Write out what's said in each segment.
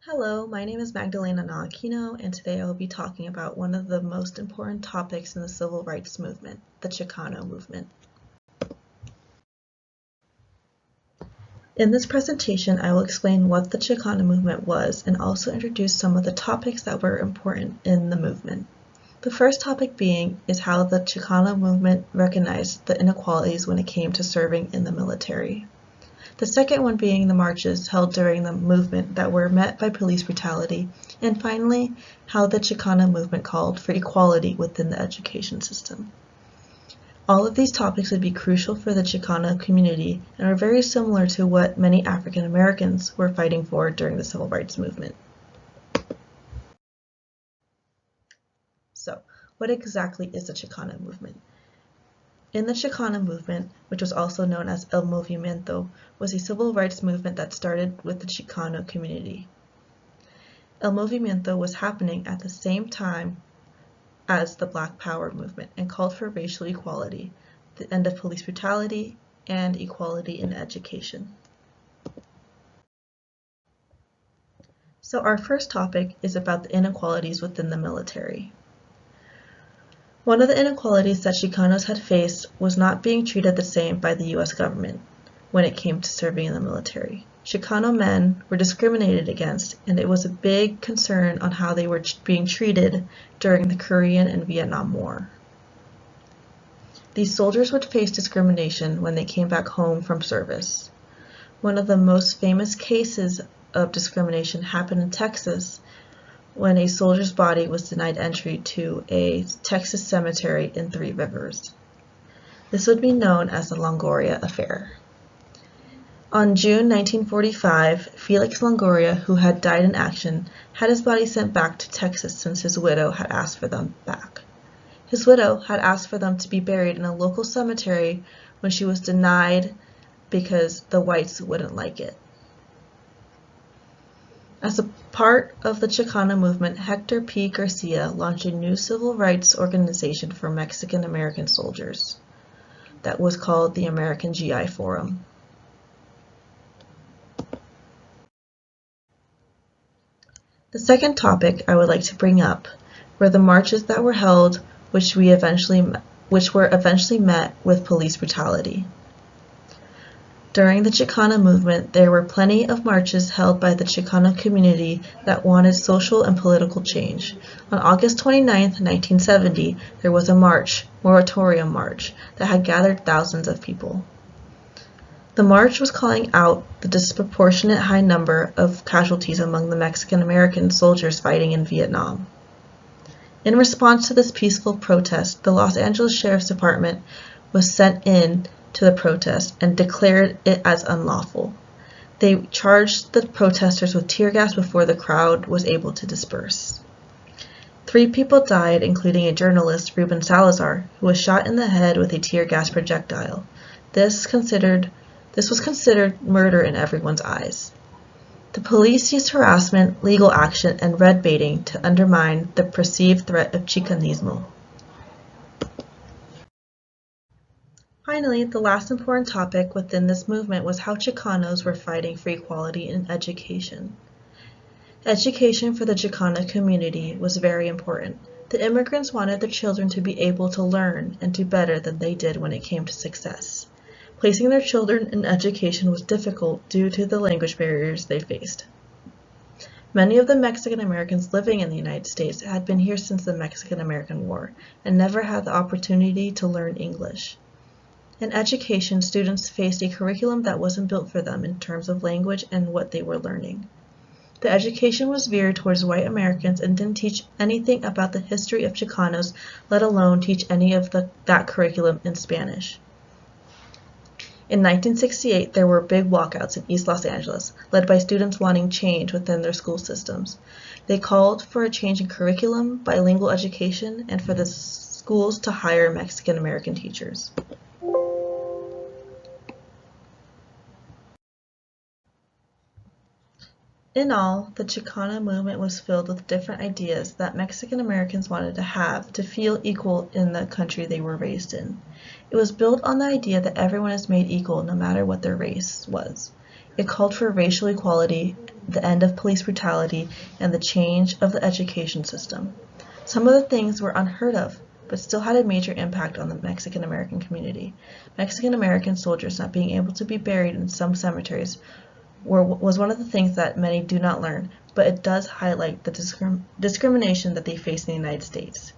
Hello, my name is Magdalena Nah-Aquino, and today I will be talking about one of the most important topics in the civil rights movement, the Chicano movement. In this presentation, I will explain what the Chicano movement was and also introduce some of the topics that were important in the movement. The first topic being is how the Chicano movement recognized the inequalities when it came to serving in the military. The second one being the marches held during the movement that were met by police brutality, and finally, how the Chicano movement called for equality within the education system. All of these topics would be crucial for the Chicano community and are very similar to what many African Americans were fighting for during the civil rights movement. So, what exactly is the Chicano movement? In the Chicano movement, which was also known as El Movimiento, was a civil rights movement that started with the Chicano community. El Movimiento was happening at the same time as the Black Power movement and called for racial equality, the end of police brutality, and equality in education. So our first topic is about the inequalities within the military. One of the inequalities that Chicanos had faced was not being treated the same by the U.S. government when it came to serving in the military. Chicano men were discriminated against, and it was a big concern on how they were being treated during the Korean and Vietnam War. These soldiers would face discrimination when they came back home from service. One of the most famous cases of discrimination happened in Texas when a soldier's body was denied entry to a Texas cemetery in Three Rivers. This would be known as the Longoria Affair. On June 1945, Felix Longoria, who had died in action, had his body sent back to Texas since his widow had asked for them back. His widow had asked for them to be buried in a local cemetery when she was denied because the whites wouldn't like it. As a part of the Chicano movement, Hector P. Garcia launched a new civil rights organization for Mexican American soldiers that was called the American GI Forum. The second topic I would like to bring up were the marches that were held which were eventually met with police brutality. During the Chicano movement, there were plenty of marches held by the Chicano community that wanted social and political change. On August 29, 1970, there was a moratorium march, that had gathered thousands of people. The march was calling out the disproportionate high number of casualties among the Mexican American soldiers fighting in Vietnam. In response to this peaceful protest, the Los Angeles Sheriff's Department was sent in to the protest and declared it as unlawful. They charged the protesters with tear gas before the crowd was able to disperse. 3 people died, including a journalist, Ruben Salazar, who was shot in the head with a tear gas projectile. This was considered murder in everyone's eyes. The police used harassment, legal action, and red baiting to undermine the perceived threat of Chicanismo. Finally, the last important topic within this movement was how Chicanos were fighting for equality in education. Education for the Chicano community was very important. The immigrants wanted their children to be able to learn and do better than they did when it came to success. Placing their children in education was difficult due to the language barriers they faced. Many of the Mexican Americans living in the United States had been here since the Mexican-American War and never had the opportunity to learn English. In education, students faced a curriculum that wasn't built for them in terms of language and what they were learning. The education was veered towards white Americans and didn't teach anything about the history of Chicanos, let alone teach any of that curriculum in Spanish. In 1968, there were big walkouts in East Los Angeles, led by students wanting change within their school systems. They called for a change in curriculum, bilingual education, and for the schools to hire Mexican American teachers. In all, the Chicano movement was filled with different ideas that Mexican Americans wanted to have to feel equal in the country they were raised in. It was built on the idea that everyone is made equal no matter what their race was. It called for racial equality the end of police brutality, and the change of the education system. Some of the things were unheard of, but still had a major impact on the Mexican American community. Mexican American soldiers not being able to be buried in some cemeteries was one of the things that many do not learn, but it does highlight the discrimination that they face in the United States.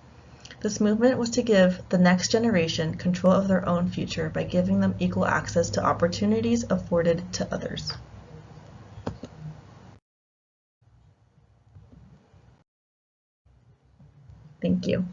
This movement was to give the next generation control of their own future by giving them equal access to opportunities afforded to others. Thank you.